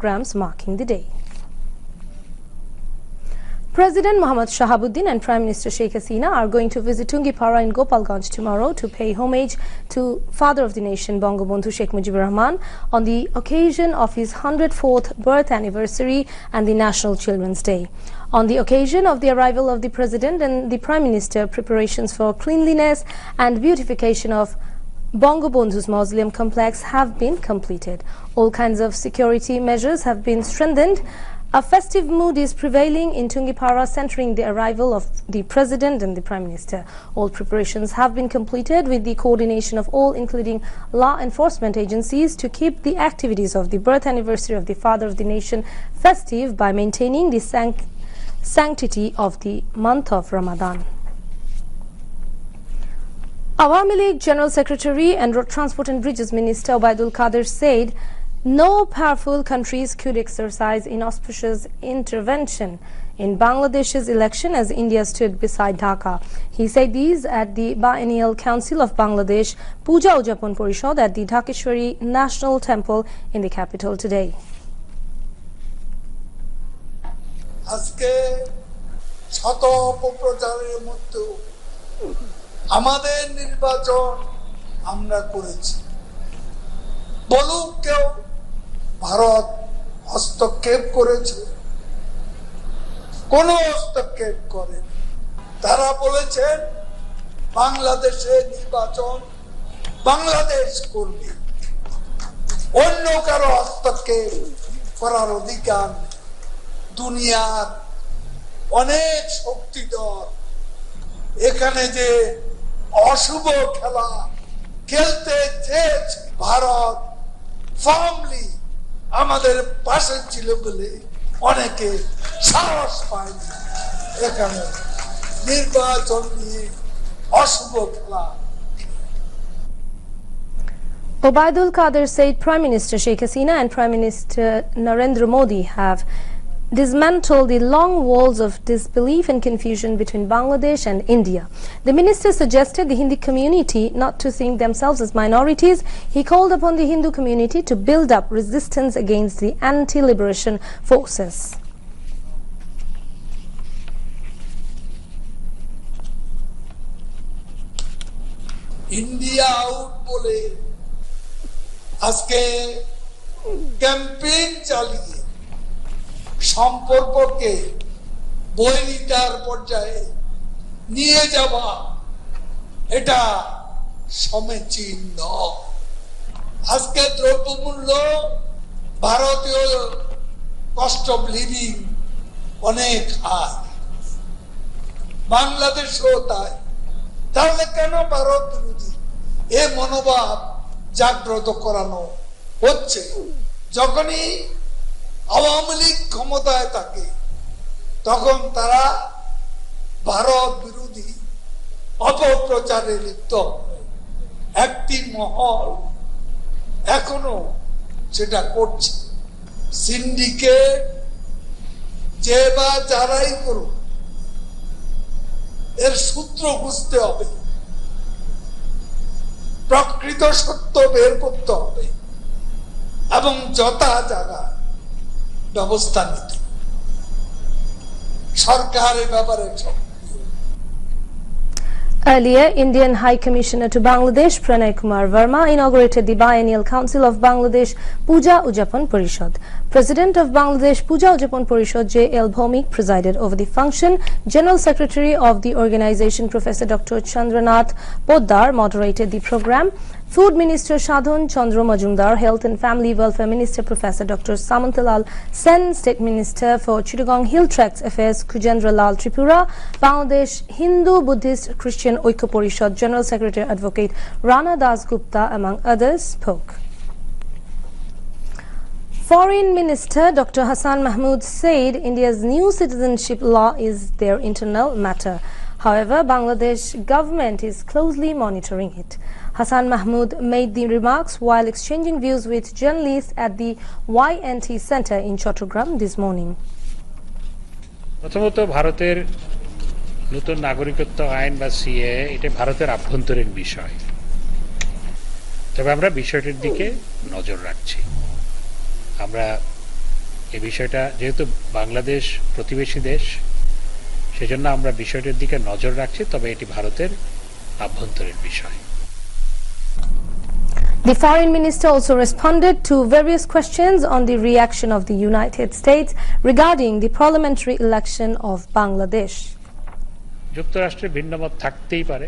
programs marking the day. President Mohammad Shahabuddin and Prime Minister Sheikh Hasina are going to visit Tungipara in Gopalganj tomorrow to pay homage to Father of the Nation Bangabandhu Sheikh Mujibur Rahman on the occasion of his 104th birth anniversary and the National Children's Day. On the occasion of the arrival of the President and the Prime Minister, preparations for cleanliness and beautification of Bangabandhu's mausoleum complex have been completed. All kinds of security measures have been strengthened. A festive mood is prevailing in Tungipara, centering the arrival of the President and the Prime Minister. All preparations have been completed with the coordination of all, including law enforcement agencies, to keep the activities of the birth anniversary of the Father of the Nation festive by maintaining the sanctity of the month of Ramadan. Awami League General Secretary and Road Transport and Bridges Minister Obaidul Qadir said no powerful countries could exercise inauspicious intervention in Bangladesh's election as India stood beside Dhaka. He said these at the Biennial Council of Bangladesh Puja Ujapon Parishad at the Dhakeshwari National Temple in the capital today. আজকে শত অপপ্রচারের মধ্যে আমাদের নির্বাচন আমরা করেছি বলুক কেউ ভারত হস্তক্ষেপ করেছে কোন হস্তক্ষেপ করে তারা বলেছেন বাংলাদেশে নির্বাচন বাংলাদেশ করবে অন্য কারো হস্তক্ষেপ করার অধিকার দুনিয়ার অনেক শক্তিধর এখানে যে অশুভ খেলা খেলতে চেয়েছে ভারত ফার্মলি আমাদের পাশে ছিল বলে অনেকে সাহস পায়নি এখানে নির্বাচন নিয়ে অশুভ খেলা Obaidul Qadir said Prime Minister Sheikh Hasina and Prime Minister Narendra Modi have dismantled the long walls of disbelief and confusion between Bangladesh and India. The minister suggested the Hindu community not to think themselves as minorities. He called upon the Hindu community to build up resistance against the anti-liberation forces. India out bole আজকে campaign চালিয়ে সম্পর্ককে বৈরিতার পর্যায়ে নিয়ে যাওয়া এটা সমীচীন নয় আজকে দ্রব্যমূল্য ভারতীয় কস্ট অফ লিভিং অনেক হাই বাংলাদেশও তাই তাহলে কেন ভারত বিরোধী এই মনোভাব জাগ্রত করানো হচ্ছে যখনই আওয়ামী লীগ ক্ষমতায় থাকে তখন তারা ভারত বিরোধী অপপ্রচারে লিপ্ত একটি মহল এখনো সেটা করছে সিন্ডিকেট যে বা যারাই করুক এর সূত্র বুঝতে হবে প্রকৃত সত্য বের করতে হবে এবং যথা জায়গা ব্যবস্থা নিতে সরকারের ব্যাপারে Earlier, Indian High Commissioner to Bangladesh Pranay Kumar Verma inaugurated the Biennial Council of Bangladesh Puja Ujapon Parishad. President of Bangladesh Puja Ujapon Parishad J.L. Bhomik presided over the function. General Secretary of the organization Professor Dr. Chandranath Poddar moderated the program. Food Minister Shadhan Chandra Majumdar, Health and Family Welfare Minister Professor Dr. Samantalal Sen, State Minister for Chittagong Hill Tracts Affairs Kujendra Lal Tripura, Bangladesh Hindu Buddhist Christian Oikko Parishad General Secretary Advocate Rana Das Gupta, among others, spoke. Foreign Minister Dr. Hassan Mahmood said India's new citizenship law is their internal matter. However, Bangladesh government is closely monitoring it. Hassan Mahmood made the remarks while exchanging views with journalists at the YNT Center in Chattogram this morning. প্রথমত ভারতের নতুন নাগরিকত্ব আইন বা CA এটা ভারতের আভ্যন্তরীণ বিষয় তবে আমরা বিষয়টির দিকে নজর রাখছি আমরা এই বিষয়টা যেহেতু বাংলাদেশ প্রতিবেশী দেশ, সেজন্য আমরা বিষয়টির দিকে নজর রাখছি, তবে এটি ভারতের আভ্যন্তরীণ বিষয়। The foreign minister also responded to various questions on the reaction of the United States regarding the parliamentary election of Bangladesh. যুক্তরাষ্ট্রের ভিন্নমত থাকতেই পারে,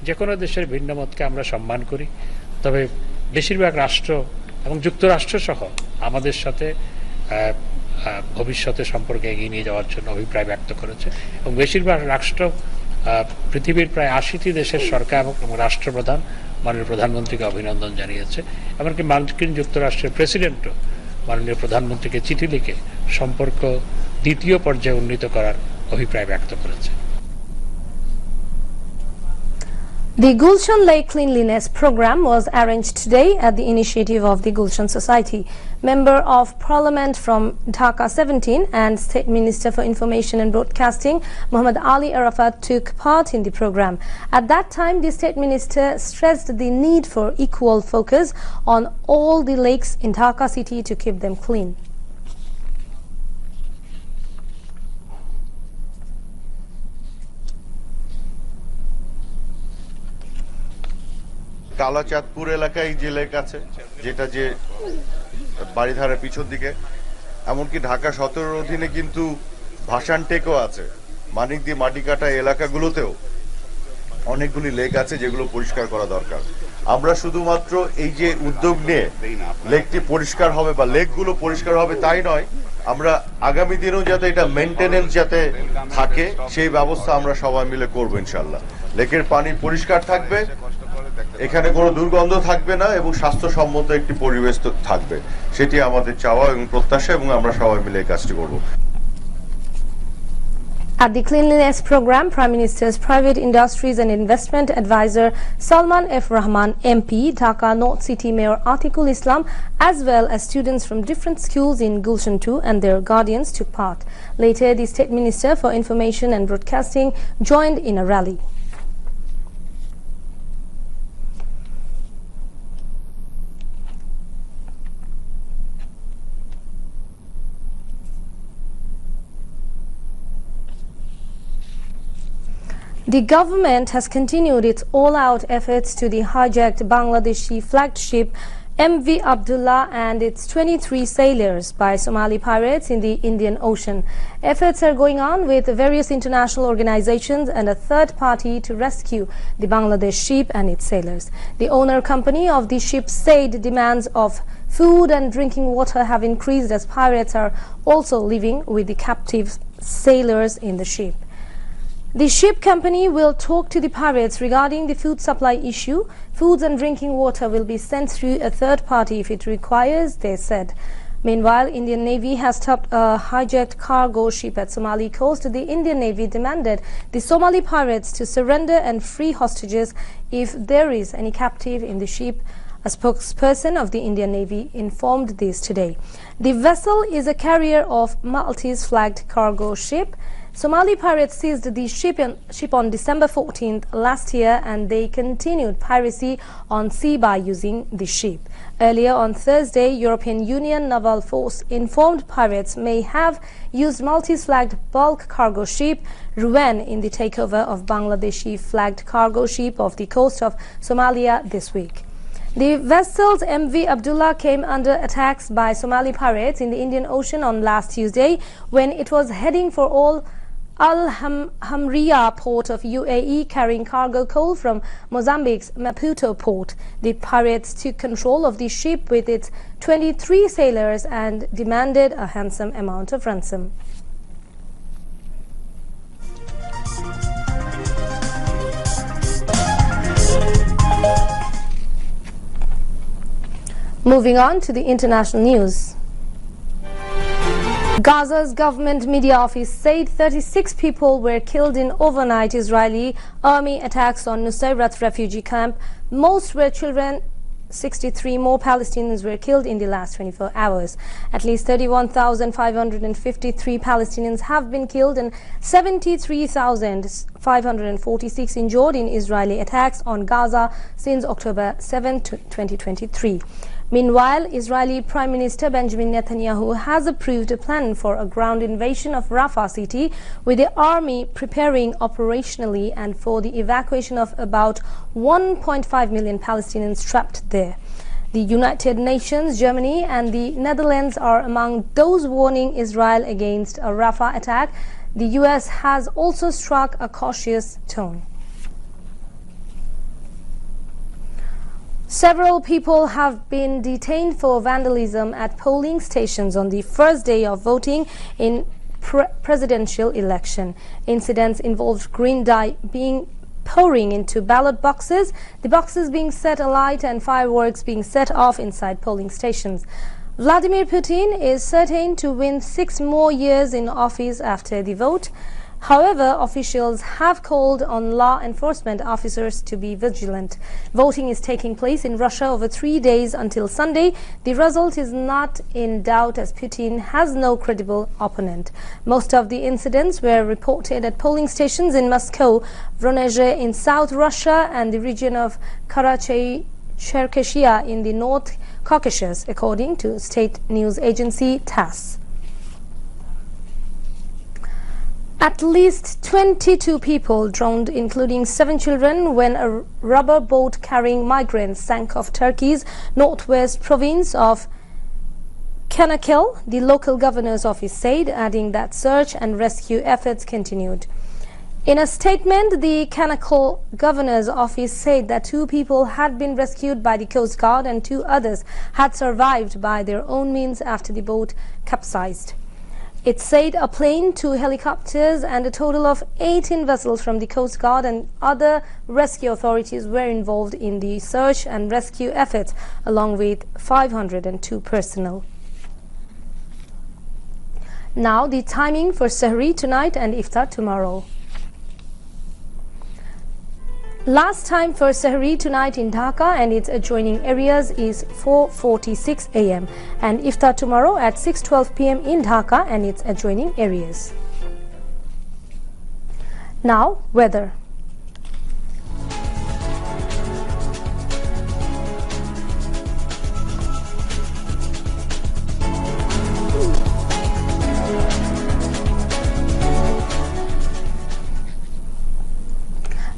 যে কোনো দেশের ভিন্নমতকে আমরা সম্মান করি, তবে বেশিরভাগ রাষ্ট্র এবং যুক্তরাষ্ট্র সহ আমাদের সাথে ভবিষ্যতে সম্পর্কে এগিয়ে নিয়ে যাওয়ার জন্য অভিপ্রায় ব্যক্ত করেছে এবং বেশিরভাগ রাষ্ট্র পৃথিবীর প্রায় ৮০টি দেশের সরকার এবং রাষ্ট্রপ্রধান মাননীয় প্রধানমন্ত্রীকে অভিনন্দন জানিয়েছে। এমনকি মার্কিন যুক্তরাষ্ট্রের প্রেসিডেন্টও মাননীয় প্রধানমন্ত্রীকে চিঠি লিখে সম্পর্ক দ্বিতীয় পর্যায়ে উন্নীত করার অভিপ্রায় ব্যক্ত করেছে। The Gulshan Lake Cleanliness Program was arranged today at the initiative of the Gulshan Society. Member of Parliament from Dhaka 17 and State Minister for Information and Broadcasting Muhammad Ali Arafat took part in the program. At that time, the State Minister stressed the need for equal focus on all the lakes in Dhaka city to keep them clean. Kalachandpur এলাকায় যে lake আছে, যেটা যে বাড়িধারের পিছন দিকে, এমনকি ঢাকা 17 অধীনে কিন্তু ভাসান টেকও আছে। মানিক দিয়ে মাটি কাটা এলাকাগুলোতেও অনেকগুলি লেক আছে যেগুলো পরিষ্কার করা দরকার। আমরা শুধুমাত্র এই যে উদ্যোগ নিয়ে লেকটি পরিষ্কার হবে বা লেকগুলো পরিষ্কার হবে তাই নয়, আমরা আগামী দিনেও যাতে এটা মেনটেনেন্স যাতে থাকে সেই ব্যবস্থা আমরা সবাই মিলে করবো ইনশাল্লাহ। লেকের পানি পরিষ্কার থাকবে, এখানে কোনো দুর্গন্ধ থাকবে না এবং স্বাস্থ্যসম্মত একটি পরিবেশ থাকবে, সেটি আমাদের চাওয়া এবং প্রত্যাশা, এবং আমরা সবাই মিলে এই কাজটি করব। At the cleanliness program, Prime Minister's Private Industries and Investment Advisor Salman F. Rahman MP, Dhaka North City Mayor Atikul Islam, as well as students from different schools in Gulshan 2 and their guardians took part. Later, the State Minister for Information and Broadcasting joined in a rally. The government has continued its all-out efforts to the hijacked Bangladeshi flagged ship MV Abdullah and its 23 sailors by Somali pirates in the Indian Ocean. Efforts are going on with various international organizations and a third party to rescue the Bangladesh ship and its sailors. The owner company of the ship said demands of food and drinking water have increased as pirates are also living with the captive sailors in the ship. The ship company will talk to the pirates regarding the food supply issue. Foods and drinking water will be sent through a third party if it requires, they said. Meanwhile, Indian Navy has stopped a hijacked cargo ship at Somali coast. The Indian Navy demanded the Somali pirates to surrender and free hostages if there is any captive in the ship. A spokesperson of the Indian Navy informed this today. The vessel is a carrier of Maltese-flagged cargo ship. Somali pirates seized the ship on December 14th last year, and they continued piracy on sea by using the ship. Earlier on Thursday, European Union Naval Force informed pirates may have used Maltese-flagged bulk cargo ship Ruwen in the takeover of Bangladeshi flagged cargo ship off the coast of Somalia this week. The vessel's MV Abdullah came under attacks by Somali pirates in the Indian Ocean on last Tuesday when it was heading for al-Hamriya port of UAE carrying cargo coal from Mozambique's Maputo port. The pirates took control of the ship with its 23 sailors and demanded a handsome amount of ransom. Moving on to the international news. Gaza's government media office said 36 people were killed in overnight Israeli army attacks on Nusayrat refugee camp. Most were children. 63 more Palestinians were killed in the last 24 hours. At least 31,553 Palestinians have been killed and 73,546 injured in Israeli attacks on Gaza since October 7, 2023. Meanwhile, Israeli Prime Minister Benjamin Netanyahu has approved a plan for a ground invasion of Rafah city, with the army preparing operationally and for the evacuation of about 1.5 million Palestinians trapped there. The United Nations, Germany and the Netherlands are among those warning Israel against a Rafah attack. The US has also struck a cautious tone. Several people have been detained for vandalism at polling stations on the first day of voting in presidential election. Incidents involved green dye being pouring into ballot boxes, the boxes being set alight and fireworks being set off inside polling stations. Vladimir Putin is certain to win 6 more years in office after the vote. However, officials have called on law enforcement officers to be vigilant. Voting is taking place in Russia over 3 days until Sunday. The result is not in doubt as Putin has no credible opponent. Most of the incidents were reported at polling stations in Moscow, Voronezh in South Russia and the region of Cherkessia in the North Caucasus, according to state news agency TASS. At least 22 people drowned, including 7 children, when a rubber boat carrying migrants sank off Turkey's northwest province of Çanakkale, the local governor's office said, adding that search and rescue efforts continued. In a statement, the Çanakkale governor's office said that 2 people had been rescued by the Coast Guard and 2 others had survived by their own means after the boat capsized. It said a plane, 2 helicopters and a total of 18 vessels from the Coast Guard and other rescue authorities were involved in the search and rescue efforts, along with 502 personnel. Now the timing for Sahri tonight and Iftar tomorrow. Last time for Sahri tonight in Dhaka and its adjoining areas is 4:46 a.m. and Iftar tomorrow at 6:12 p.m. in Dhaka and its adjoining areas. Now, weather.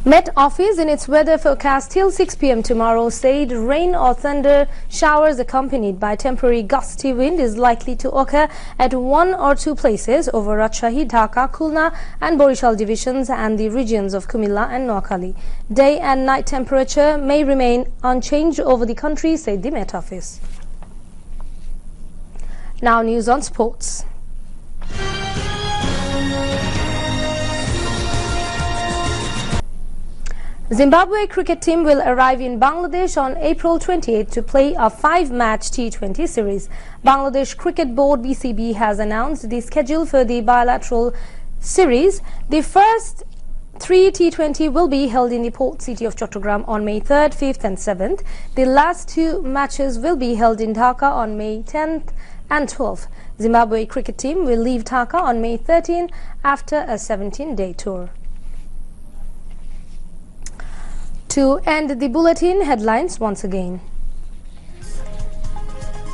Met Office in its weather forecast till 6 p.m. tomorrow said rain or thunder showers accompanied by temporary gusty wind is likely to occur at 1 or 2 places over Rajshahi, Dhaka, Khulna and Borishal divisions and the regions of Kumilla and Noakhali. Day and night temperature may remain unchanged over the country, said the Met Office. Now news on sports. Zimbabwe cricket team will arrive in Bangladesh on April 28 to play a 5-match T20 series. Bangladesh Cricket Board BCB has announced the schedule for the bilateral series. The first 3 T20 will be held in the port city of Chattogram on May 3rd, 5th and 7th. The last 2 matches will be held in Dhaka on May 10th and 12th. Zimbabwe cricket team will leave Dhaka on May 13 after a 17-day tour. To end the bulletin, headlines once again.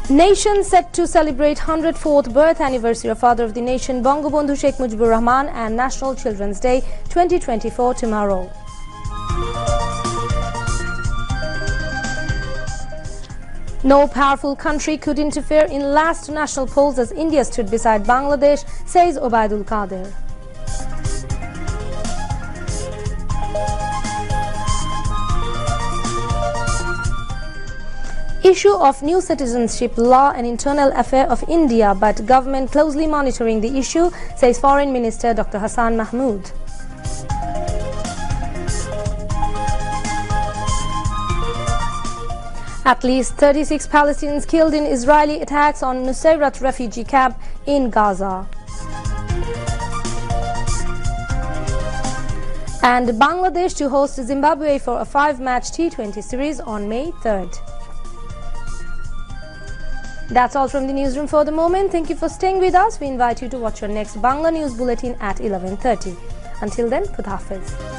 Nation set to celebrate 104th birth anniversary of Father of the Nation Bangabandhu Sheikh Mujibur Rahman and National Children's Day 2024 tomorrow. No powerful country could interfere in last national polls as India stood beside Bangladesh, says Obaidul Qadir. Issue of new citizenship law an internal affair of India, but government closely monitoring the issue, says Foreign Minister Dr. Hassan Mahmood. At least 36 Palestinians killed in Israeli attacks on Nusayrat refugee camp in Gaza. And Bangladesh to host Zimbabwe for a 5-match T20 series on May 3rd. That's all from the newsroom for the moment. Thank you for staying with us. We invite you to watch your next Bangla News Bulletin at 11:30. Until then, Khud Hafiz.